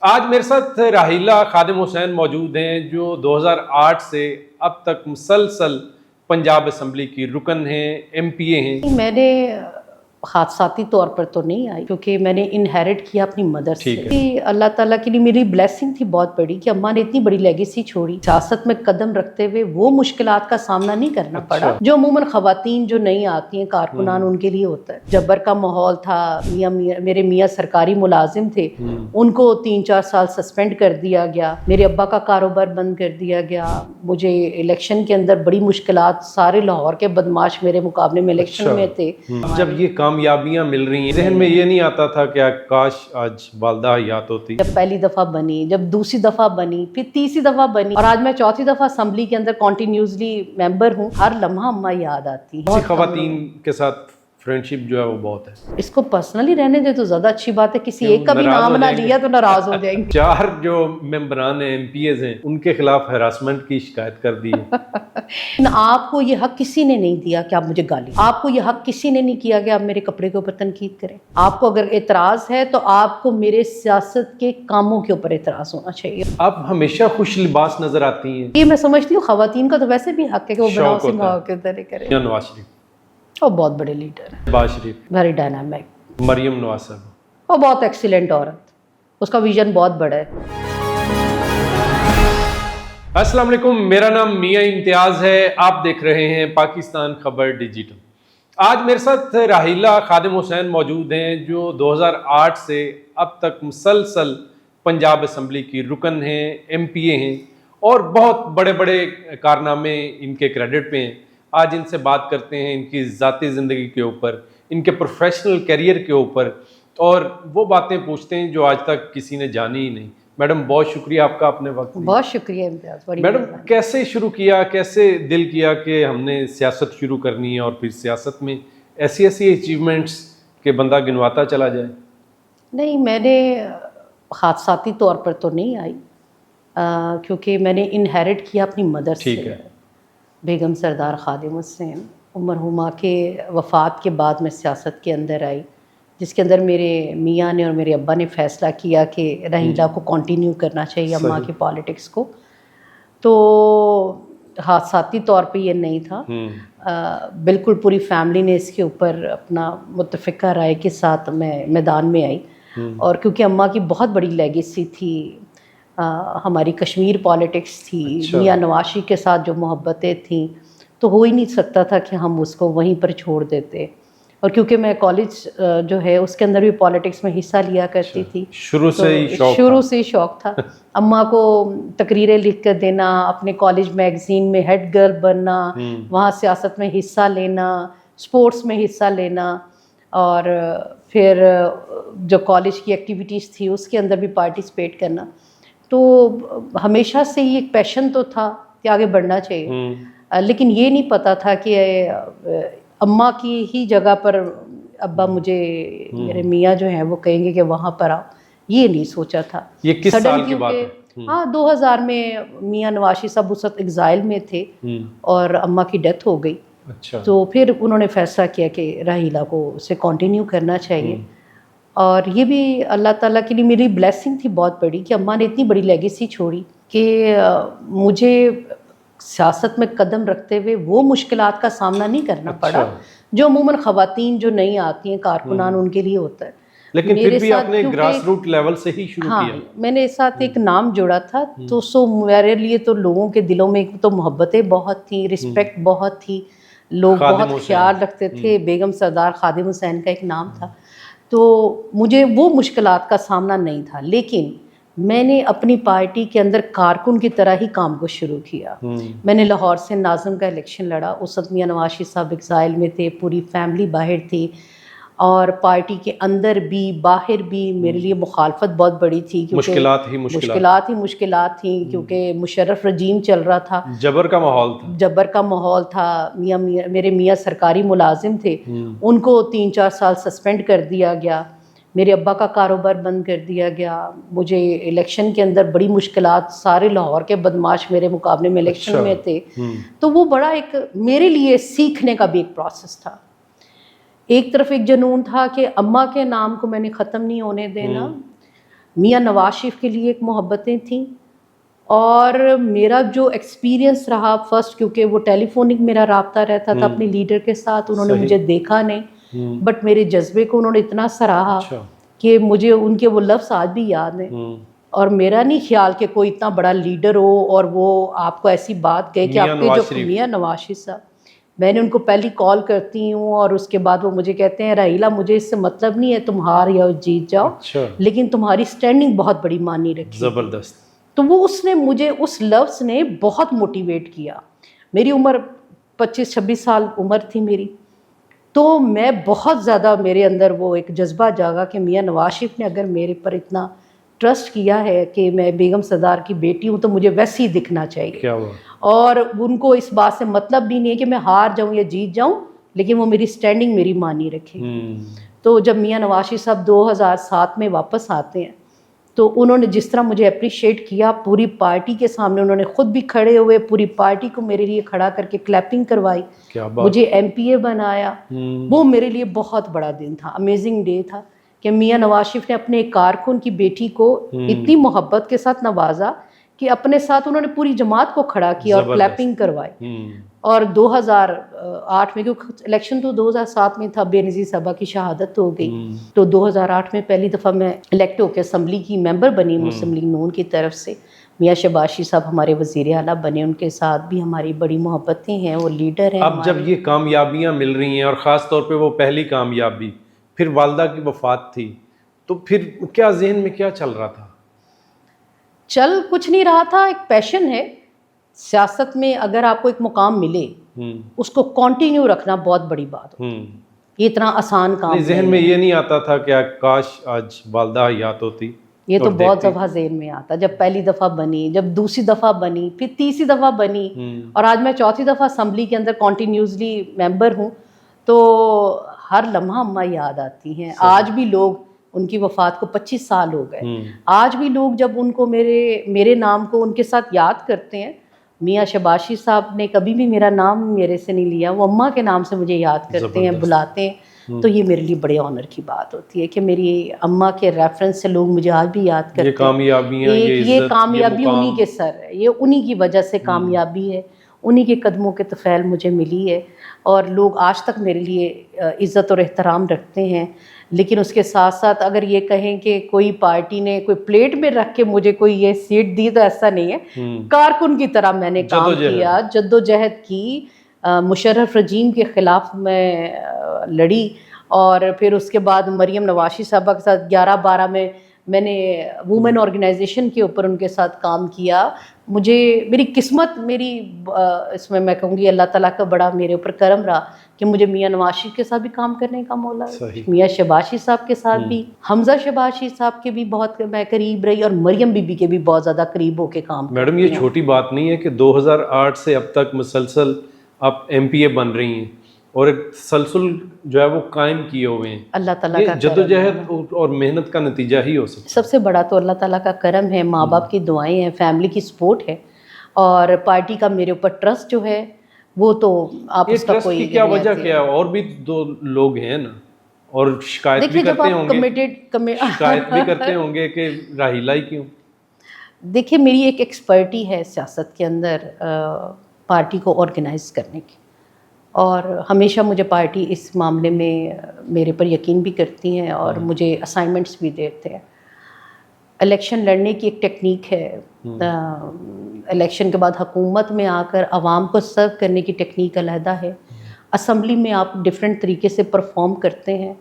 آج میرے ساتھ راحیلہ خادم حسین موجود ہیں جو 2008 سے اب تک مسلسل پنجاب اسمبلی کی رکن ہیں، ایم پی اے ہیں۔ میں نے حادثاتی طور پر تو نہیں آئی کیونکہ میں نے انہیرٹ کیا اپنی مدر سے۔ اللہ تعالیٰ کے لیے میری بلیسنگ تھی بہت بڑی کہ اماں نے اتنی بڑی لیگیسی چھوڑی، سیاست میں قدم رکھتے ہوئے وہ مشکلات کا سامنا نہیں کرنا پڑا جو عموماً خواتین جو نہیں آتی ہیں کارکنان ان کے لیے ہوتا ہے۔ جبر کا ماحول تھا، میرے میاں سرکاری ملازم تھے، ان کو 3-4 سال سسپینڈ کر دیا گیا، میرے ابا کا کاروبار بند کر دیا گیا، مجھے الیکشن کے اندر بڑی مشکلات، سارے لاہور کے بدماش میرے مقابلے میں الیکشن میں تھے۔ جب یہ کامیابیاں مل رہی ہیں ذہن میں یہ نہیں آتا تھا کہ کاش آج والدہ حیات ہوتی؟ جب پہلی دفعہ بنی، جب دوسری دفعہ بنی، پھر تیسری دفعہ بنی، اور آج میں چوتھی دفعہ اسمبلی کے اندر کنٹینیوسلی ممبر ہوں، ہر لمحہ اماں یاد آتی ہیں۔ خواتین کے ساتھ فرینڈشپ جو ہے وہ بہت ہے۔ اس کو پرسنلی رہنے دے تو زیادہ اچھی بات ہے، کسی ایک کا بھی نام نہ لیا تو ناراض ہو جائیں گے۔ 4 جو ممبران ہیں، ایم پی ایز ہیں، ان کے خلاف ہراسمنٹ کی شکایت کر دی ہے۔ آپ کو یہ حق کسی نے نہیں دیا کہ آپ مجھے گالی، آپ کو یہ حق کسی نے نہیں کیا کہ آپ میرے کپڑے کے اوپر تنقید کریں۔ آپ کو اگر اعتراض ہے تو آپ کو میرے سیاست کے کاموں کے اوپر اعتراض ہونا چاہیے۔ آپ ہمیشہ خوش لباس نظر آتی ہیں۔ یہ میں سمجھتی ہوں خواتین کا تو ویسے بھی حق ہے کہ وہ بناؤ سنگھاؤ کے طرح کرے۔ نواز شریف وہ بہت بڑے لیڈر ہیں، باز شریف، ویری ڈائنامک۔ مریم نواز صاحب، وہ بہت ایکسیلنٹ عورت، اس کا ویژن بہت بڑا ہے۔ السلام علیکم، میرا نام میاں امتیاز ہے، آپ دیکھ رہے ہیں پاکستان خبر ڈیجیٹل۔ آج میرے ساتھ راحیلہ خادم حسین موجود ہیں جو 2008 سے اب تک مسلسل پنجاب اسمبلی کی رکن ہیں، ایم پی اے ہیں، اور بہت بڑے بڑے کارنامے ان کے کریڈٹ پہ ہیں۔ آج ان سے بات کرتے ہیں ان کی ذاتی زندگی کے اوپر، ان کے پروفیشنل کیریئر کے اوپر، اور وہ باتیں پوچھتے ہیں جو آج تک کسی نے جانی ہی نہیں۔ میڈم بہت شکریہ آپ کا اپنے وقت۔ بہت شکریہ امتیاز۔ میڈم کیسے شروع کیا، کیسے دل کیا کہ ہم نے سیاست شروع کرنی ہے، اور پھر سیاست میں ایسی اچیومنٹس کہ بندہ گنواتا چلا جائے؟ نہیں، میں نے حادثاتی طور پر تو نہیں آئی کیونکہ میں نے انہیرٹ کیا اپنی مدر سے، بیگم سردار خادم حسین مرحومہ کے وفات کے بعد میں سیاست کے اندر آئی، جس کے اندر میرے میاں نے اور میرے ابا نے فیصلہ کیا کہ راحیلہ کو کنٹینیو کرنا چاہیے اماں کی پالیٹکس کو۔ تو حادثاتی طور پہ یہ نہیں تھا، بالکل پوری فیملی نے اس کے اوپر اپنا متفقہ رائے کے ساتھ میں میدان میں آئی، اور کیونکہ اماں کی بہت بڑی لیگیسی تھی، ہماری کشمیر پالیٹکس تھی، میاں نواز شریف کے ساتھ جو محبتیں تھیں، تو ہو ہی نہیں سکتا تھا کہ ہم اس کو وہیں پر چھوڑ دیتے۔ اور کیونکہ میں کالج جو ہے اس کے اندر بھی پالیٹکس میں حصہ لیا کرتی تھی، شروع سے ہی شوق تھا۔ اماں کو تقریریں لکھ کر دینا، اپنے کالج میگزین میں ہیڈ گرل بننا، وہاں سیاست میں حصہ لینا، اسپورٹس میں حصہ لینا، اور پھر جو کالج کی ایکٹیویٹیز تھی اس کے اندر بھی پارٹیسپیٹ کرنا۔ تو ہمیشہ سے ہی ایک پیشن تو تھا کہ آگے بڑھنا چاہیے، لیکن یہ نہیں پتہ تھا کہ اماں کی ہی جگہ پر ابا مجھے، میرے میاں جو ہیں وہ کہیں گے کہ وہاں پر آؤ، یہ نہیں سوچا تھا۔ یہ کس سال کی بات ہے؟ 2000 میں میاں نواز شریف صاحب اس وقت ایگزائل میں تھے اور اماں کی ڈیتھ ہو گئی، تو پھر انہوں نے فیصلہ کیا کہ راحیلہ کو اسے کنٹینیو کرنا چاہیے۔ اور یہ بھی اللہ تعالیٰ کے لیے میری بلیسنگ تھی بہت بڑی کہ اماں نے اتنی بڑی لیگیسی چھوڑی کہ مجھے سیاست میں قدم رکھتے ہوئے وہ مشکلات کا سامنا نہیں کرنا پڑا جو عموماً خواتین جو نہیں آتی ہیں کارکنان ان کے لیے ہوتا ہے۔ لیکن پھر بھی آپ نے گراس روٹ لیول سے ہی شروع کیا۔ میں نے ساتھ ایک نام جوڑا تھا، تو میرے لیے تو لوگوں کے دلوں میں تو محبتیں بہت تھیں، رسپیکٹ بہت تھی، لوگ بہت خیال رکھتے تھے۔ بیگم سردار خادم حسین کا ایک نام تھا، تو مجھے وہ مشکلات کا سامنا نہیں تھا، لیکن میں نے اپنی پارٹی کے اندر کارکن کی طرح ہی کام کو شروع کیا۔ میں نے لاہور سے ناظم کا الیکشن لڑا، اس وقت میاں نواز شریف صاحب ایگزائل میں تھے، پوری فیملی باہر تھی، اور پارٹی کے اندر بھی باہر بھی میرے لیے مخالفت بہت بڑی تھی، کیونکہ مشکلات تھیں کیونکہ مشرف رجیم چل رہا تھا، جبر کا ماحول تھا۔ میرے میاں سرکاری ملازم تھے، ان کو 3-4 سال سسپینڈ کر دیا گیا، میرے ابا کا کاروبار بند کر دیا گیا، مجھے الیکشن کے اندر بڑی مشکلات، سارے لاہور کے بدماش میرے مقابلے میں الیکشن میں تھے، تو وہ بڑا ایک میرے لیے سیکھنے کا بھی ایک پروسیس تھا۔ ایک طرف ایک جنون تھا کہ اماں کے نام کو میں نے ختم نہیں ہونے دینا، میاں نواز شریف کے لیے ایک محبتیں تھیں، اور میرا جو ایکسپیرینس رہا فرسٹ، کیونکہ وہ ٹیلی فونک میرا رابطہ رہتا تھا اپنے لیڈر کے ساتھ، انہوں نے مجھے دیکھا نہیں بٹ میرے جذبے کو انہوں نے اتنا سراہا کہ مجھے ان کے وہ لفظ آج بھی یاد ہیں. اور میرا نہیں خیال کہ کوئی اتنا بڑا لیڈر ہو اور وہ آپ کو ایسی بات کہے کہ آپ کے جو میاں نواز شریف صاحب، میں نے ان کو پہلی کال کرتی ہوں اور اس کے بعد وہ مجھے کہتے ہیں راحیلہ مجھے اس سے مطلب نہیں ہے تم ہار یا جیت جاؤ، لیکن تمہاری اسٹینڈنگ بہت بڑی مانی رکھی. زبردست. تو وہ اس نے مجھے اس لفظ نے بہت موٹیویٹ کیا. میری عمر 25-26 سال عمر تھی میری، تو میں بہت زیادہ میرے اندر وہ ایک جذبہ جاگا کہ میاں نواز شریف نے اگر میرے پر اتنا ٹرسٹ کیا ہے کہ میں بیگم سردار کی بیٹی ہوں تو مجھے ویسے ہی دکھنا چاہیے. اور ان کو اس بات سے مطلب بھی نہیں ہے کہ میں ہار جاؤں یا جیت جاؤں، لیکن وہ میری اسٹینڈنگ میری مانی رکھے. تو جب میاں نواز شریف صاحب 2007 میں واپس آتے ہیں تو انہوں نے جس طرح مجھے اپریشیٹ کیا پوری پارٹی کے سامنے، انہوں نے خود بھی کھڑے ہوئے پوری پارٹی کو میرے لیے کھڑا کر کے کلیپنگ کروائی، مجھے MP بنایا. وہ میرے لیے بہت بڑا دن تھا، امیزنگ ڈے تھا کہ میاں نواز شریف نے اپنے ایک کارکن کی بیٹی کو اتنی محبت کے ساتھ نوازا کہ اپنے ساتھ انہوں نے پوری جماعت کو کھڑا کیا اور کلیپنگ کروائی. اور 2008 میں، کیونکہ الیکشن تو 2007 میں تھا، بے نظیر صاحبہ کی شہادت ہو گئی، تو 2008 میں پہلی دفعہ میں الیکٹ ہو کے اسمبلی کی ممبر بنی مسلم لیگ نون کی طرف سے. میاں شہباز شریف صاحب ہمارے وزیر اعلیٰ بنے، ان کے ساتھ بھی ہماری بڑی محبتیں ہیں، وہ لیڈر ہیں. اب جب یہ کامیابیاں مل رہی ہیں اور خاص طور پہ وہ پہلی کامیابی، پھر والدہ کی وفات تھی، تو پھر کیا ذہن میں کیا چل رہا تھا؟ چل کچھ نہیں رہا تھا، ایک پیشن ہے سیاست میں. اگر آپ کو ایک مقام ملے اس کو کنٹینیو رکھنا بہت بڑی بات ہوتی ہے، یہ اتنا آسان کام نہیں. ذہن میں یہ نہیں آتا تھا کہ کاش آج والدہ حیات ہوتی؟ یہ تو بہت دفعہ ذہن میں آتا، جب پہلی دفعہ بنی، جب دوسری دفعہ بنی، پھر تیسری دفعہ بنی، اور آج میں چوتھی دفعہ اسمبلی کے اندر کنٹینیوسلی ممبر ہوں، تو ہر لمحہ اماں یاد آتی ہیں. آج بھی لوگ، ان کی وفات کو 25 سال ہو گئے، آج بھی لوگ جب ان کو میرے نام کو ان کے ساتھ یاد کرتے ہیں. میاں شہباز شریف صاحب نے کبھی بھی میرا نام میرے سے نہیں لیا، وہ اماں کے نام سے مجھے یاد کرتے ہیں، بلاتے ہیں. تو یہ میرے لیے بڑے آنر کی بات ہوتی ہے کہ میری اماں کے ریفرنس سے لوگ مجھے آج بھی یاد کرتے ہیں. یہ کامیابی انہی کے سر ہے، یہ انہی کی وجہ سے کامیابی ہے، انہی کے قدموں کے طفیل مجھے ملی ہے، اور لوگ آج تک میرے لیے عزت اور احترام رکھتے ہیں. لیکن اس کے ساتھ ساتھ اگر یہ کہیں کہ کوئی پارٹی نے کوئی پلیٹ میں رکھ کے مجھے کوئی یہ سیٹ دی، تو ایسا نہیں ہے. کارکن کی طرح میں نے کام کیا، جدوجہد کی، مشرف رجیم کے خلاف میں لڑی، اور پھر اس کے بعد مریم نواز شریف صاحبہ کے ساتھ 11-12 میں نے وومن آرگنائزیشن کے اوپر ان کے ساتھ کام کیا. میری قسمت، اس میں کہوں گی اللہ تعالیٰ کا بڑا میرے اوپر کرم رہا کہ مجھے میاں نواز شریف کے ساتھ بھی کام کرنے کا مولا ہے، میاں شہباز شریف صاحب کے ساتھ بھی، حمزہ شہباز شریف صاحب کے بھی بہت میں قریب رہی، اور مریم بی بی کے بھی بہت زیادہ قریب ہو کے کام. میڈم یہ چھوٹی بات نہیں ہے کہ 2008 سے اب تک مسلسل آپ MPA بن رہی ہیں اور ایک تسلسل جو ہے وہ قائم کیے ہوئے ہیں. اللہ تعالیٰ کا جدوجہد اور محنت کا نتیجہ ہی ہو سکتا ہے. سب سے بڑا تو اللہ تعالیٰ کا کرم ہے، ماں باپ کی دعائیں ہیں، فیملی کی سپورٹ ہے، اور پارٹی کا میرے اوپر ٹرسٹ جو ہے وہ تو آپ اس کا کوئی. کیا وجہ کیا ہے؟ اور بھی 2 لوگ ہیں نا، اور شکایت بھی کرتے ہوں گے کہ راحیلہ ہی کیوں. دیکھیے میری ایک ایکسپرٹی ہے سیاست کے اندر پارٹی کو آرگنائز کرنے کی، اور ہمیشہ مجھے پارٹی اس معاملے میں میرے پر یقین بھی کرتی ہیں اور مجھے اسائنمنٹس بھی دیتے ہیں. الیکشن لڑنے کی ایک ٹیکنیک ہے، الیکشن کے بعد حکومت میں آ کر عوام کو سرو کرنے کی ٹیکنیک علیحدہ ہے، اسمبلی میں آپ ڈفرینٹ طریقے سے پرفارم کرتے ہیں،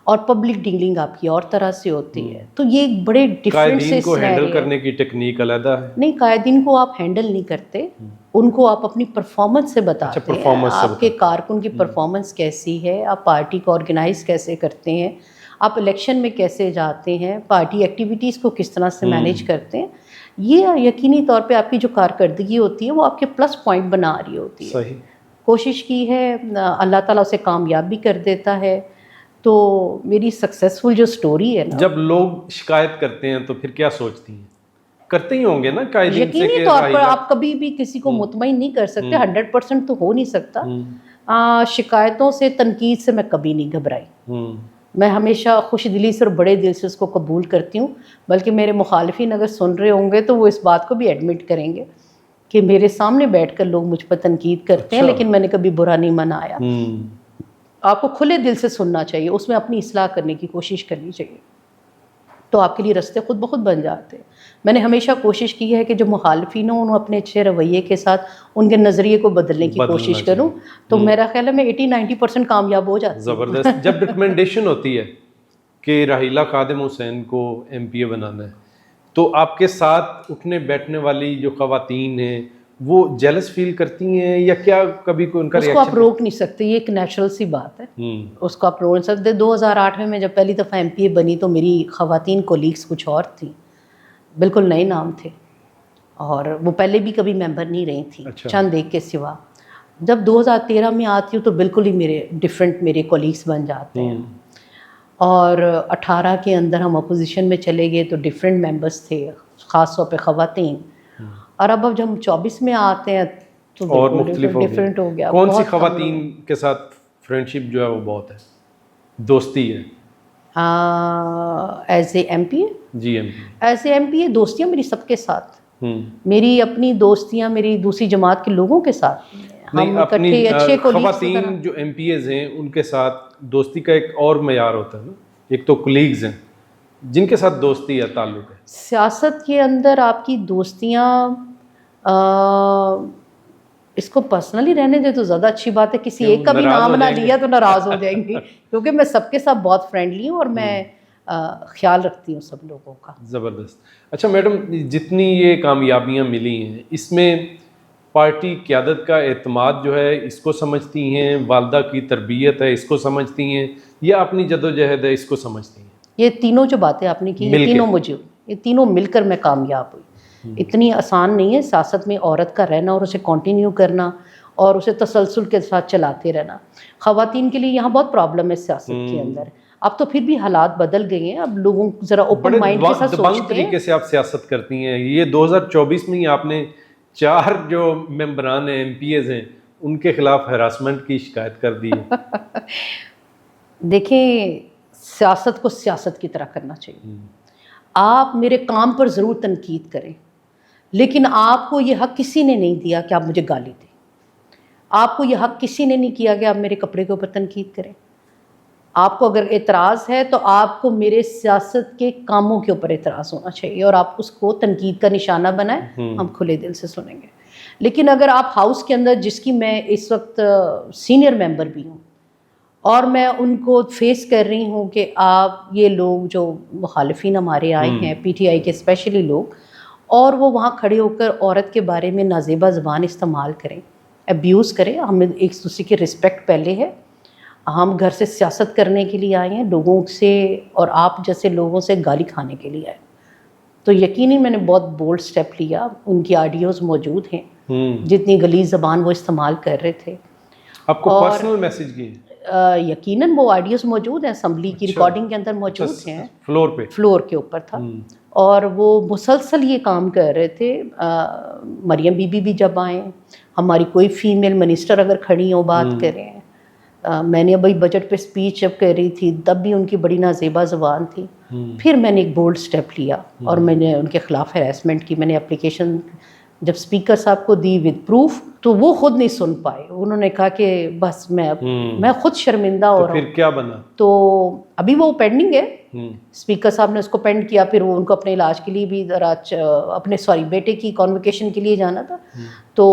اور پبلک ڈیلنگ آپ کی اور طرح سے ہوتی ہے. تو یہ ایک بڑے ڈفرینٹ سے قائدین کو ہینڈل کرنے کی ٹیکنیک علیحدہ ہے. نہیں، قائدین کو آپ ہینڈل نہیں کرتے، ان کو آپ اپنی پرفارمنس سے بتاتے ہیں، آپ کے کارکن کی پرفارمنس کیسی ہے، آپ پارٹی کو آرگنائز کیسے کرتے ہیں، آپ الیکشن میں کیسے جاتے ہیں، پارٹی ایکٹیویٹیز کو کس طرح سے مینیج کرتے ہیں. یہ یقینی طور پہ آپ کی جو کارکردگی ہوتی ہے وہ آپ کے پلس پوائنٹ بنا رہی ہوتی ہے. صحیح کوشش کی ہے، اللہ تعالیٰ اسے کامیاب بھی کر دیتا ہے. تو میری سکسیزفل جو سٹوری ہے نا، جب لوگ شکایت کرتے ہیں تو پھر کیا سوچتی ہیں؟ کرتے ہی ہوں گے نا قائدین سے. یقینی طور پر آپ کبھی بھی کسی کو مطمئن نہیں کر سکتے، 100% تو ہو نہیں سکتا. شکایتوں سے، تنقید سے میں کبھی نہیں گھبرائی. میں ہمیشہ خوش دلی سے اور بڑے دل سے اس کو قبول کرتی ہوں، بلکہ میرے مخالفین اگر سن رہے ہوں گے تو وہ اس بات کو بھی ایڈمٹ کریں گے کہ میرے سامنے بیٹھ کر لوگ مجھ پر تنقید کرتے ہیں لیکن میں نے کبھی برا نہیں منایا۔ آپ کو کھلے دل سے سننا چاہیے، اس میں اپنی اصلاح کرنے کی کوشش کرنی چاہیے، تو آپ کے لیے رستے خود بخود بن جاتے ہیں۔ میں نے ہمیشہ کوشش کی ہے کہ جو مخالفین ہوں انہوں اپنے اچھے رویے کے ساتھ ان کے نظریے کو بدلنے کی کوشش کروں، تو میرا خیال ہے میں 80-90% کامیاب ہو جاتی ہوں۔ زبردست۔ جب ریکمنڈیشن ہوتی ہے کہ راحیلہ خادم حسین کو ایم پی اے بنانا ہے تو آپ کے ساتھ اٹھنے بیٹھنے والی جو خواتین ہیں وہ جیلس فیل کرتی ہیں یا کیا کبھی کوئی ان کا اس کو آپ روک نہیں سکتے، یہ ایک نیچرل سی بات ہے، اس کو آپ روک نہیں سکتے۔ 2008 میں جب پہلی دفعہ ایم پی اے بنی تو میری خواتین کولیگس کچھ اور تھیں، بالکل نئے نام تھے اور وہ پہلے بھی کبھی ممبر نہیں رہی تھیں چند ایک کے سوا۔ جب 2013 میں آتی ہوں تو بالکل ہی میرے کولیگس بن جاتے ہیں، اور 18 کے اندر ہم اپوزیشن میں چلے گئے تو ڈفرینٹ ممبرس تھے، خاص طور پہ خواتین، اور اب جب ہم 24 میں آتے ہیں تو اور مختلف ڈفرینٹ ہو گیا۔ کون سی خواتین کے ساتھ فرینڈشپ جو ہے وہ بہت ہے، دوستی ہے؟ Is A M P G M P is A M P A دوستیاں میری سب کے ساتھ، میری اپنی دوستیاں میری دوسری جماعت کے لوگوں کے ساتھ، ہم اکٹھے اچھے خواتین جو ایم پی ایز ہیں ان کے ساتھ دوستی کا ایک اور معیار ہوتا ہے نا، ایک تو کولیگز ہیں جن کے ساتھ دوستی ہے، تعلق ہے۔ سیاست کے اندر آپ کی دوستیاں اس کو پرسنلی رہنے دے تو زیادہ اچھی بات ہے، کسی ایک کا بھی نام نہ لیا تو ناراض ہو جائیں گی، کیونکہ میں سب کے ساتھ بہت فرینڈلی ہوں اور میں خیال رکھتی ہوں سب لوگوں کا۔ زبردست۔ اچھا میڈم، جتنی یہ کامیابیاں ملی ہیں اس میں پارٹی قیادت کا اعتماد جو ہے اس کو سمجھتی ہیں، والدہ کی تربیت ہے اس کو سمجھتی ہیں، یا اپنی جدوجہد ہے اس کو سمجھتی ہیں؟ یہ تینوں جو باتیں آپ نے کی یہ تینوں مل کر میں کامیاب ہوئی۔ اتنی آسان نہیں ہے سیاست میں عورت کا رہنا اور اسے کنٹینیو کرنا اور اسے تسلسل کے ساتھ چلاتے رہنا۔ خواتین کے لیے یہاں بہت پرابلم ہے سیاست کے اندر، اب تو پھر بھی حالات بدل گئے ہیں، اب لوگوں ذرا اوپن مائنڈ کے ساتھ سوچتے ہیں۔ طریقے سے آپ سیاست کرتی ہیں، یہ 2024 میں ہی آپ نے 4 جو ممبران ہیں ایم پی ایز ہیں ان کے خلاف ہراسمنٹ کی شکایت کر دی ہے۔ دیکھیں، سیاست کو سیاست کی طرح کرنا چاہیے۔ آپ میرے کام پر ضرور تنقید کریں، لیکن آپ کو یہ حق کسی نے نہیں دیا کہ آپ مجھے گالی دیں، آپ کو یہ حق کسی نے نہیں کیا کہ آپ میرے کپڑے کے اوپر تنقید کریں۔ آپ کو اگر اعتراض ہے تو آپ کو میرے سیاست کے کاموں کے اوپر اعتراض ہونا چاہیے اور آپ اس کو تنقید کا نشانہ بنائیں، ہم کھلے دل سے سنیں گے۔ لیکن اگر آپ ہاؤس کے اندر، جس کی میں اس وقت سینئر ممبر بھی ہوں اور میں ان کو فیس کر رہی ہوں کہ آپ یہ لوگ جو مخالفین ہمارے آئے ہیں پی ٹی آئی کے اسپیشلی لوگ، اور وہ وہاں کھڑے ہو کر عورت کے بارے میں نازیبا زبان استعمال کریں، ابیوز کریں، ہمیں ایک دوسرے کی رسپیکٹ پہلے ہے، ہم گھر سے سیاست کرنے کے لیے آئے ہیں، لوگوں سے اور آپ جیسے لوگوں سے گالی کھانے کے لیے آئے، تو یقینی میں نے بہت بولڈ سٹیپ لیا۔ ان کی آڈیوز موجود ہیں، جتنی غلیظ زبان وہ استعمال کر رہے تھے۔ آپ کو پرسنل میسج کی؟ یقیناً وہ آڈیوز موجود ہیں، اسمبلی کی ریکارڈنگ کے اندر موجود ہیں، فلور کے اوپر تھا، اور وہ مسلسل یہ کام کر رہے تھے۔ مریم بی بی بھی جب آئیں، ہماری کوئی فیمیل منسٹر اگر کھڑی ہوں بات کریں، میں نے ابھی بجٹ پہ اسپیچ جب کر رہی تھی تب بھی ان کی بڑی نازیبا زبان تھی۔ پھر میں نے ایک بولڈ سٹیپ لیا اور میں نے ان کے خلاف ہراسمنٹ کی، میں نے اپلیکیشن جب اسپیکر صاحب کو دی ود پروف تو وہ خود نہیں سن پائے، انہوں نے کہا کہ بس میں خود شرمندہ ہو رہا ہوں۔ پھر کیا بنا؟ تو ابھی وہ پینڈنگ ہے، اسپیکر صاحب نے اس کو پینڈ کیا، پھر وہ ان کو اپنے علاج کے لیے بھی ذرا اپنے بیٹے کی کانوکیشن کے لیے جانا تھا، تو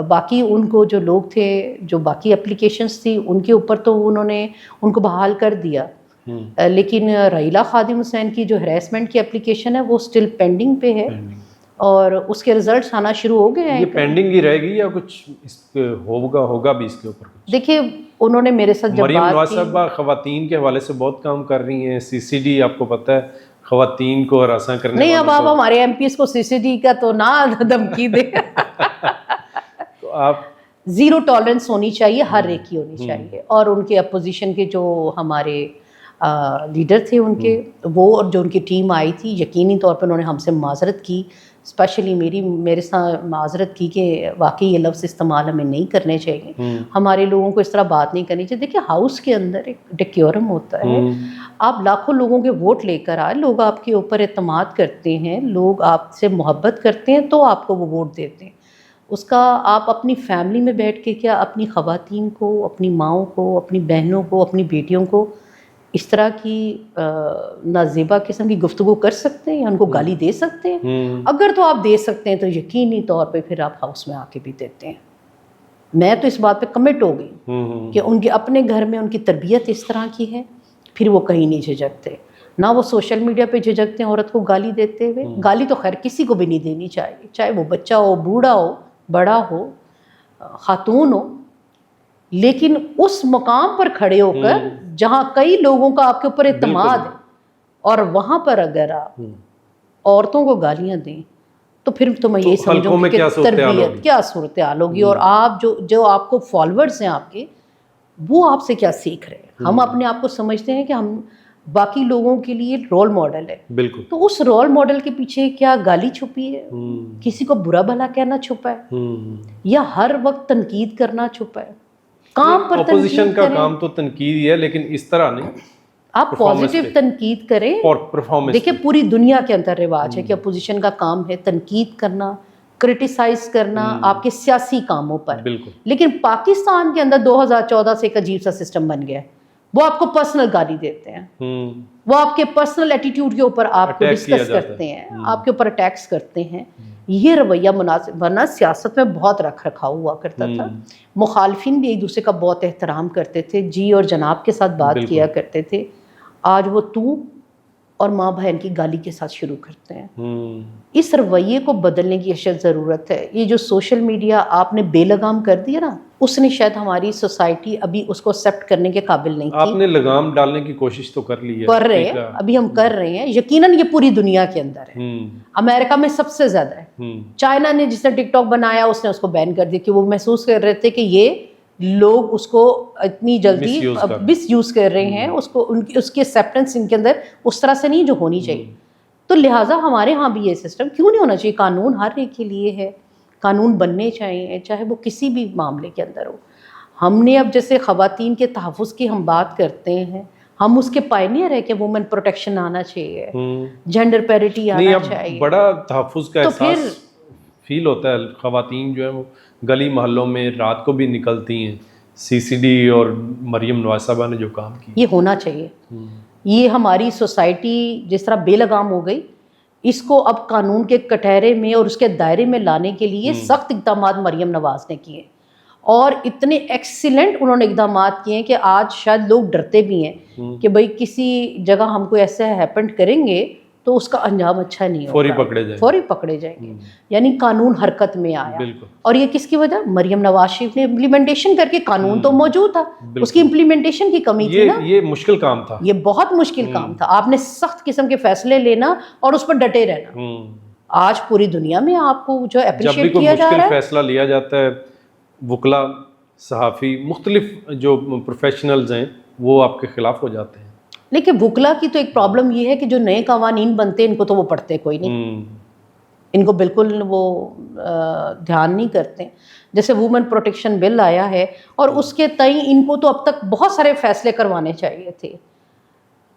باقی ان کو جو لوگ تھے جو باقی اپلیکیشنز تھی ان کے اوپر تو انہوں نے ان کو بحال کر دیا، لیکن راحیلہ خادم حسین کی جو ہراسمنٹ کی اپلیکیشن ہے وہ اسٹل پینڈنگ پہ ہے اور اس کے ریزلٹس آنا شروع ہو گئے ہیں۔ یہ پینڈنگ ہی رہے گی یا کچھ اس پہ ہوگا بھی اس کے اوپر؟ دیکھیے، انہوں نے میرے ساتھ جب مریم بات نواز کی، صاحبہ خواتین کے حوالے سے بہت کام کر رہی ہیں، سی سی ڈی آپ کو پتہ ہے خواتین کو ہراساں کرنے نہیں، اب آپ ہمارے ایم پیز کو سی سی ڈی کا تو نہ دھمکی دیں۔ تو آپ زیرو ٹالرنس ہونی چاہیے، ہر ایک کی ہونی چاہیے، اور ان کے اپوزیشن کے جو ہمارے لیڈر تھے ان کے، وہ اور جو ان کی ٹیم آئی تھی، یقینی طور پر انہوں نے ہم سے معذرت کی، اسپیشلی میرے ساتھ معذرت کی کہ واقعی یہ لفظ استعمال ہمیں نہیں کرنے چاہیے، ہمارے لوگوں کو اس طرح بات نہیں کرنی چاہیے۔ دیکھیے ہاؤس کے اندر ایک ڈیکورم ہوتا ہے، آپ لاکھوں لوگوں کے ووٹ لے کر آئے، لوگ آپ کے اوپر اعتماد کرتے ہیں، لوگ آپ سے محبت کرتے ہیں تو آپ کو وہ ووٹ دیتے ہیں۔ اس کا آپ اپنی فیملی میں بیٹھ کے کیا اپنی خواتین کو، اپنی ماؤں کو، اپنی بہنوں کو، اپنی بیٹیوں کو اس طرح کی نازیبا قسم کی گفتگو کر سکتے ہیں یا ان کو گالی دے سکتے ہیں؟ اگر تو آپ دے سکتے ہیں تو یقینی طور پہ پھر آپ ہاؤس میں آ کے بھی دیتے ہیں۔ میں تو اس بات پہ کمٹ ہو گئی کہ ان کے اپنے گھر میں ان کی تربیت اس طرح کی ہے، پھر وہ کہیں نہیں جھجکتے، نہ وہ سوشل میڈیا پہ جھجکتے ہیں عورت کو گالی دیتے ہوئے۔ گالی تو خیر کسی کو بھی نہیں دینی چاہیے، چاہے وہ بچہ ہو، بوڑھا ہو، بڑا ہو، خاتون ہو، لیکن اس مقام پر کھڑے ہو کر جہاں کئی لوگوں کا آپ کے اوپر اعتماد ہے اور وہاں پر اگر آپ عورتوں کو گالیاں دیں تو پھر تو میں یہی سمجھوں گی کہ تربیت کیا صورتحال ہوگی، اور آپ جو آپ کو فالوورز ہیں آپ کے، وہ آپ سے کیا سیکھ رہے ہیں؟ ہم اپنے آپ کو سمجھتے ہیں کہ ہم باقی لوگوں کے لیے رول ماڈل ہے، بالکل، تو اس رول ماڈل کے پیچھے کیا گالی چھپی ہے، کسی کو برا بھلا کہنا چھپا ہے، یا ہر وقت تنقید کرنا چھپا ہے؟ کام پر اپوزیشن کا کام تو تنقید ہی ہے، لیکن اس طرح نہیں، آپ پازیٹیو تنقید کریں۔ دیکھیں پوری دنیا کے اندر رواج ہے کہ اپوزیشن کا کام ہے تنقید کرنا، کرٹیسائز کرنا آپ کے سیاسی کاموں پر، لیکن پاکستان کے اندر 2014 سے ایک عجیب سا سسٹم بن گیا ہے، وہ آپ کو پرسنل گالی دیتے ہیں، وہ آپ کے پرسنل ایٹیٹیوڈ کے اوپر آپ کو ڈسکس کرتے ہیں، آپ کے اوپر اٹیکس کرتے ہیں۔ یہ رویہ مناسب، ورنہ سیاست میں بہت رکھ رکھاؤ ہوا کرتا تھا، مخالفین بھی ایک دوسرے کا بہت احترام کرتے تھے، جی اور جناب کے ساتھ بات کیا کرتے تھے۔ آج وہ تو اور ماں بہن کی گالی کے ساتھ شروع کرتے ہیں۔ اس رویے کو بدلنے کی اشد ضرورت ہے۔ یہ جو سوشل میڈیا آپ نے بے لگام کر دیا نا، اس نے شاید ہماری سوسائٹی ابھی اس کو ایکسیپٹ کرنے کے قابل نہیں تھی۔ آپ نے لگام ڈالنے کی کوشش تو کر لی ہے، کر رہے ہیں، ابھی ہم کر رہے ہیں، یقیناً یہ پوری دنیا کے اندر ہے، امریکہ میں سب سے زیادہ ہے۔ چائنا نے جس نے ٹک ٹاک بنایا اس نے اس کو بین کر دیا کہ وہ محسوس کر رہے تھے کہ یہ لوگ اس کو اتنی جلدی مس یوز کر رہے ہیں، اس کی ایکسیپٹنس ان کے اندر اس طرح سے نہیں جو ہونی چاہیے۔ تو لہٰذا ہمارے ہاں بھی یہ سسٹم کیوں نہیں ہونا چاہیے؟ قانون ہر ایک کے لیے ہے، قانون بننے چاہیے، چاہے وہ کسی بھی معاملے کے اندر ہو۔ ہم نے اب جیسے خواتین کے تحفظ کی ہم بات کرتے ہیں، ہم اس کے پائنیئر ہے کہ وومن پروٹیکشن آنا چاہیے، جینڈر پیرٹی آنا چاہیے، بڑا تحفظ کا احساس فیل ہوتا ہے۔ خواتین جو ہیں وہ گلی محلوں میں رات کو بھی نکلتی ہیں، سی سی ڈی اور مریم نواز صاحبہ نے جو کام کیا، یہ ہونا چاہیے۔ یہ ہماری سوسائٹی جس طرح بے لگام ہو گئی، اس کو اب قانون کے کٹہرے میں اور اس کے دائرے میں لانے کے لیے سخت اقدامات مریم نواز نے کیے، اور اتنے ایکسیلنٹ انہوں نے اقدامات کیے ہیں کہ آج شاید لوگ ڈرتے بھی ہیں کہ بھئی کسی جگہ ہم کو ایسا ہیپن کریں گے تو اس کا انجام اچھا نہیں ہوگا، فوری پکڑے جائیں گے۔ یعنی قانون حرکت میں آیا، اور یہ کس کی وجہ؟ مریم نواز شریف نے امپلیمنٹیشن کر کے، قانون تو موجود تھا، اس کی امپلیمنٹیشن کی کمی تھی نا۔ یہ مشکل کام تھا، یہ بہت مشکل کام تھا، آپ نے سخت قسم کے فیصلے لینا اور اس پر ڈٹے رہنا۔ آج پوری دنیا میں آپ کو جو اپریشیٹ کیا جا رہا ہے، جب بھی کوئی مشکل فیصلہ لیا جاتا ہے، وکلا، صحافی، مختلف جو پروفیشنلز ہیں وہ آپ کے خلاف ہو جاتے ہیں۔ لیکن وکلا کی تو ایک پرابلم یہ ہے کہ جو نئے قوانین بنتے ہیں ان کو تو وہ پڑھتے کوئی نہیں، ان کو بالکل وہ دھیان نہیں کرتے۔ جیسے وومن پروٹیکشن بل آیا ہے اور اس کے تئیں ان کو تو اب تک بہت سارے فیصلے کروانے چاہیے تھے،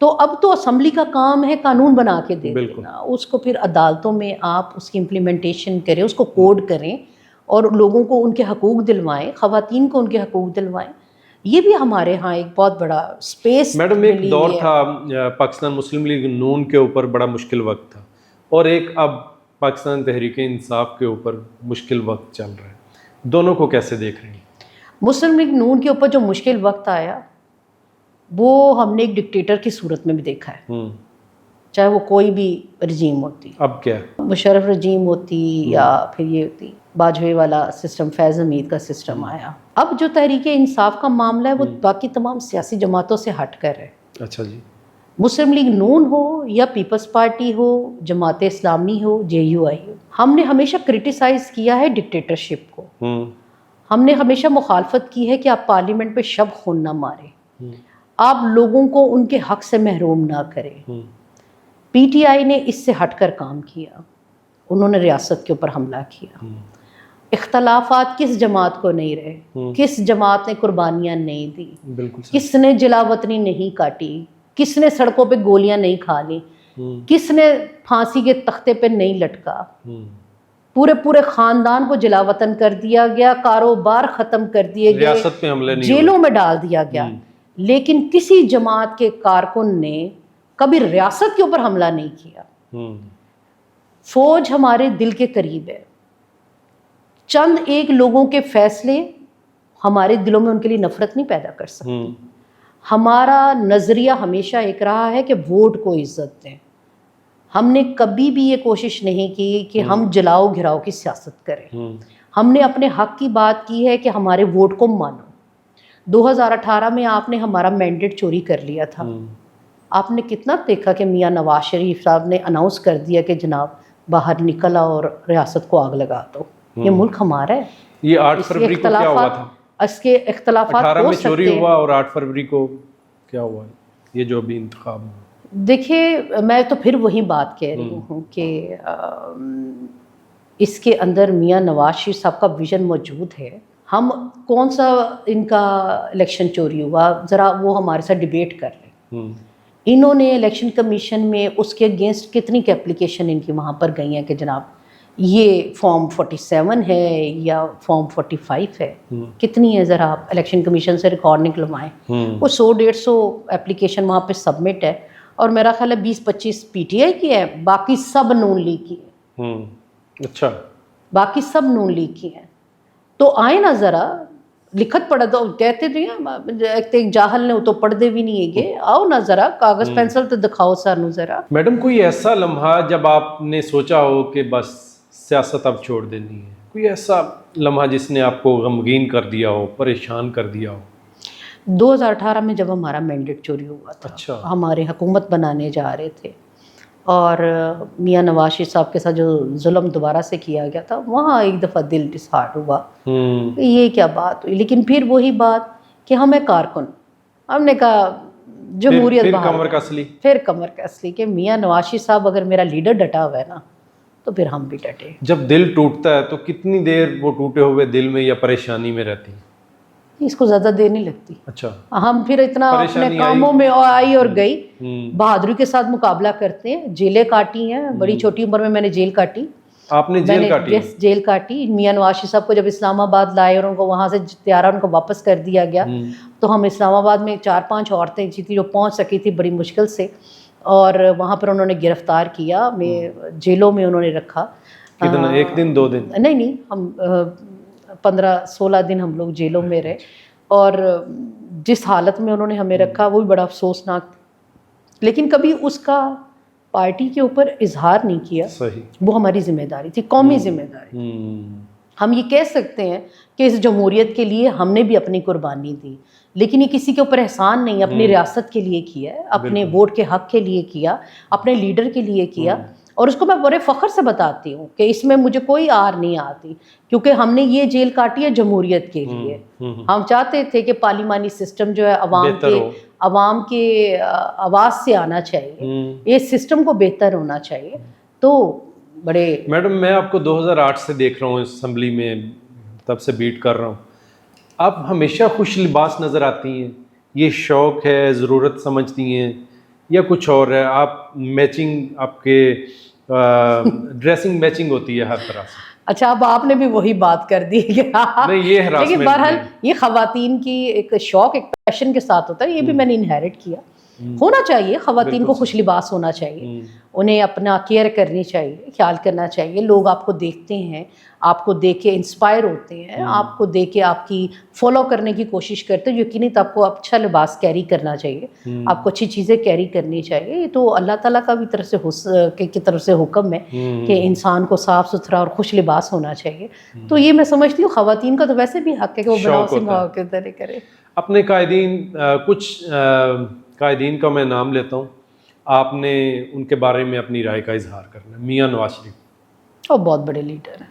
تو اب تو اسمبلی کا کام ہے قانون بنا کے دے دینا، اس کو پھر عدالتوں میں آپ اس کی امپلیمنٹیشن کریں، اس کو کوڈ کریں اور لوگوں کو ان کے حقوق دلوائیں، خواتین کو ان کے حقوق دلوائیں۔ یہ بھی ہمارے ہاں ایک بہت بڑا اسپیس۔ میڈم ایک دور تھا پاکستان مسلم لیگ نون کے اوپر بڑا مشکل وقت تھا، اور ایک اب پاکستان تحریک انصاف کے اوپر مشکل وقت چل رہا ہے، دونوں کو کیسے دیکھ رہے ہیں؟ مسلم لیگ نون کے اوپر جو مشکل وقت آیا وہ ہم نے ایک ڈکٹیٹر کی صورت میں بھی دیکھا ہے، چاہے وہ کوئی بھی رجیم ہوتی، اب کیا مشرف رجیم ہوتی یا پھر یہ ہوتی باجوے والا سسٹم، فیض حمید کا سسٹم آیا۔ اب جو تحریک انصاف کا معاملہ ہے وہ باقی تمام سیاسی جماعتوں سے ہٹ کر ہے۔ اچھا جی، مسلم لیگ نون ہو یا Peoples party who, Jamaat Islami who, J you آئی ہو، ہم نے ہمیشہ کرٹیسائز کیا ہے ڈکٹیٹرشپ کو، ہم نے ہمیشہ مخالفت کی ہے کہ آپ پارلیمنٹ پہ شب خون نہ ماریں، آپ لوگوں کو ان کے حق سے محروم نہ کریں۔ پی ٹی آئی نے اس سے ہٹ کر کام کیا، انہوں نے ریاست کے اوپر حملہ کیا۔ اختلافات کس جماعت کو نہیں رہے، کس جماعت نے قربانیاں نہیں دی، بالکل کس نے جلا وطنی نہیں کاٹی، کس نے سڑکوں پہ گولیاں نہیں کھا لی، کس نے پھانسی کے تختے پہ نہیں لٹکا، پورے خاندان کو جلا وطن کر دیا گیا، کاروبار ختم کر دیے گئے، ریاست پہ حملے نہیں جیلوں میں ڈال دیا گیا، لیکن کسی جماعت کے کارکن نے کبھی ریاست کے اوپر حملہ نہیں کیا۔ فوج ہمارے دل کے قریب ہے، چند ایک لوگوں کے فیصلے ہمارے دلوں میں ان کے لیے نفرت نہیں پیدا کر سکتے۔ ہمارا نظریہ ہمیشہ ایک رہا ہے کہ ووٹ کو عزت دیں۔ ہم نے کبھی بھی یہ کوشش نہیں کی کہ ہم جلاؤ گھراؤ کی سیاست کریں۔ ہم نے اپنے حق کی بات کی ہے کہ ہمارے ووٹ کو مانو۔ 2018 میں آپ نے ہمارا مینڈیٹ چوری کر لیا تھا، آپ نے کتنا دیکھا کہ میاں نواز شریف صاحب نے اناؤنس کر دیا کہ جناب باہر نکل آؤ اور ریاست کو آگ لگا دو، یہ ملک ہمارا ہے۔ یہ 8 فروری کو کیا ہوا تھا؟ اس کے اختلافات 18 ہو میں چوری سکتے ہیں۔ ہوا اور 8 فروری کو کیا ہوا یہ جو ابھی انتخاب ہوا؟ دیکھیے میں تو پھر وہی بات کہہ رہی ہوں کہ اس کے اندر میاں نواز شریف صاحب کا ویژن موجود ہے۔ ہم کون سا ان کا الیکشن چوری ہوا ذرا وہ ہمارے ساتھ ڈیبیٹ کر لیں۔ انہوں نے الیکشن کمیشن میں اس کے اگینسٹ کتنی کی اپلیکیشن ان کی وہاں پر گئی ہیں کہ جناب یہ فارم 47 ہے یا فارم 45 ہے، کتنی ہے ذرا آپ الیکشن کمیشن سے ریکارڈ نکلوائیں۔ وہ 100-150 اپلیکیشن وہاں پہ سبمٹ ہے، اور میرا خیال ہے 20-25 پی ٹی آئی کی ہے، باقی سب نون لیگ کی ہے۔ اچھا، باقی سب نون لیگ کی ہیں۔ تو آئے نا ذرا لکھت پڑھا تو کہتے تھے ایک جاہل نے وہ تو پڑھ دے بھی نہیں ہے، آؤ نا ذرا کاغذ پینسل تو دکھاؤ سانو ذرا۔ میڈم کوئی ایسا لمحہ جب آپ نے سوچا ہو کہ بس سیاست اب چھوڑ دینی ہے، کوئی ایسا لمحہ جس نے آپ کو غمگین کر دیا ہو، پریشان کر دیا ہو؟ 2018 میں جب ہمارا مینڈیٹ چوری ہوا تھا، اچھا، ہمارے حکومت بنانے جا رہے تھے اور میاں نواز شریف صاحب کے ساتھ جو ظلم دوبارہ سے کیا گیا تھا، وہاں ایک دفعہ دل ڈسہارٹ ہوا کہ یہ کیا بات ہوئی۔ لیکن پھر وہی بات کہ ہمیں کارکن، ہم نے کہا جمہوریت پھر بحال کمر کس لی، پھر کمر کس لی کہ میاں نواز شریف صاحب اگر میرا لیڈر ڈٹا ہوا ہے نا تو پھر ہم بھی ڈٹے۔ جب دل ٹوٹتا ہے تو کتنی دیر وہ ٹوٹے ہوئے دل میں یا پریشانی میں رہتی؟ اس کو زیادہ دیر نہیں لگتی۔ اچھا، ہم پھر اتنا اپنے کاموں میں آئی اور گئی، بہادری کے ساتھ مقابلہ کرتے ہیں۔ جیلیں کاٹی ہیں، بڑی چھوٹی عمر میں میں نے جیل کاٹی۔ آپ نے جیل کاٹی؟ یس، جیل کاٹی۔ میاں نواز شریف صاحب کو جب اسلام آباد لائے اور ان کو وہاں سے طیارہ ان کو واپس کر دیا گیا، تو ہم اسلام آباد میں 4-5 عورتیں تھیں جو پہنچ سکی تھی بڑی مشکل سے، اور وہاں پر انہوں نے گرفتار کیا، میں جیلوں میں انہوں نے رکھا۔ کتنا، 1 دن 2 دن؟ نہیں، ہم 15-16 دن ہم لوگ جیلوں میں رہے، اور جس حالت میں انہوں نے ہمیں رکھا وہ بھی بڑا افسوسناک، لیکن کبھی اس کا پارٹی کے اوپر اظہار نہیں کیا۔ صحیح، وہ ہماری ذمہ داری تھی، قومی ذمہ داری۔ ہم یہ کہہ سکتے ہیں کہ اس جمہوریت کے لیے ہم نے بھی اپنی قربانی دی، لیکن یہ کسی کے اوپر احسان نہیں، اپنی ریاست کے لیے کیا ہے، اپنے ووٹ کے حق کے لیے کیا، اپنے لیڈر کے لیے کیا، اور اس کو میں بڑے فخر سے بتاتی ہوں کہ اس میں مجھے کوئی آر نہیں آتی، کیونکہ ہم نے یہ جیل کاٹی ہے جمہوریت کے لیے۔ ہم چاہتے تھے کہ پارلیمانی سسٹم جو ہے عوام کے آواز سے آنا چاہیے، یہ سسٹم کو بہتر ہونا چاہیے۔ تو بڑے میڈم میں آپ کو 2008 سے دیکھ رہا ہوں اسمبلی میں، تب سے بیٹ کر رہا ہوں، آپ ہمیشہ خوش لباس نظر آتی ہیں، یہ شوق ہے، ضرورت سمجھتی ہیں یا کچھ اور ہے؟ آپ میچنگ، آپ کے ڈریسنگ میچنگ ہوتی ہے ہر طرح سے؟ اچھا، اب آپ نے بھی وہی بات کر دی کہ نہیں، یہ لیکن بہرحال یہ خواتین کی ایک شوق، ایک پیشن کے ساتھ ہوتا ہے، یہ بھی میں نے انہیرٹ کیا۔ ہونا چاہیے، خواتین کو خوش لباس ہونا چاہیے، انہیں اپنا کیئر کرنی چاہیے، خیال کرنا چاہیے۔ لوگ آپ کو دیکھتے ہیں، آپ کو دیکھ کے انسپائر ہوتے ہیں، آپ کو دیکھ کے آپ کی فالو کرنے کی کوشش کرتے ہیں۔ یقینی تو آپ کو اچھا لباس کیری کرنا چاہیے، آپ کو اچھی چیزیں کیری کرنی چاہیے۔ یہ تو اللہ تعالیٰ کا بھی طرف سے حکم ہے کہ انسان کو صاف ستھرا اور خوش لباس ہونا چاہیے۔ تو یہ میں سمجھتی ہوں خواتین کا تو ویسے بھی حق ہے کہ وہ بناؤ سنگھاؤ کے طرح کرے۔ اپنے قائدین، کچھ قائدین کا میں نام لیتا ہوں، آپ نے ان کے بارے میں اپنی رائے کا اظہار کرنا ہے۔ میاں نواز شریف، وہ بہت بڑے لیڈر ہیں،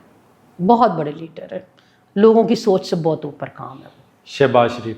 بہت بڑے لیڈر ہیں، لوگوں کی سوچ سے بہت اوپر کام ہے۔ شہباز شریف،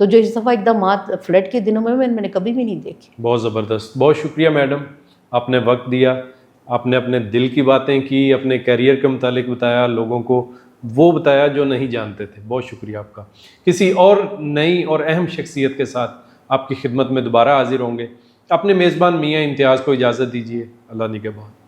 تو جو اس دفعہ اقدامات فلڈ کے دنوں میں نے کبھی بھی نہیں دیکھے. بہت زبردست. بہت شکریہ میڈم, آپ نے وقت دیا, آپ نے اپنے دل کی باتیں کی, اپنے کیریئر کے متعلق بتایا, لوگوں کو وہ بتایا جو نہیں جانتے تھے. بہت شکریہ آپ کا. کسی اور نئی اور اہم شخصیت کے ساتھ آپ کی خدمت میں دوبارہ حاضر ہوں گے. اپنے میزبان میاں امتیاز کو اجازت دیجیے. اللہ نگہبان.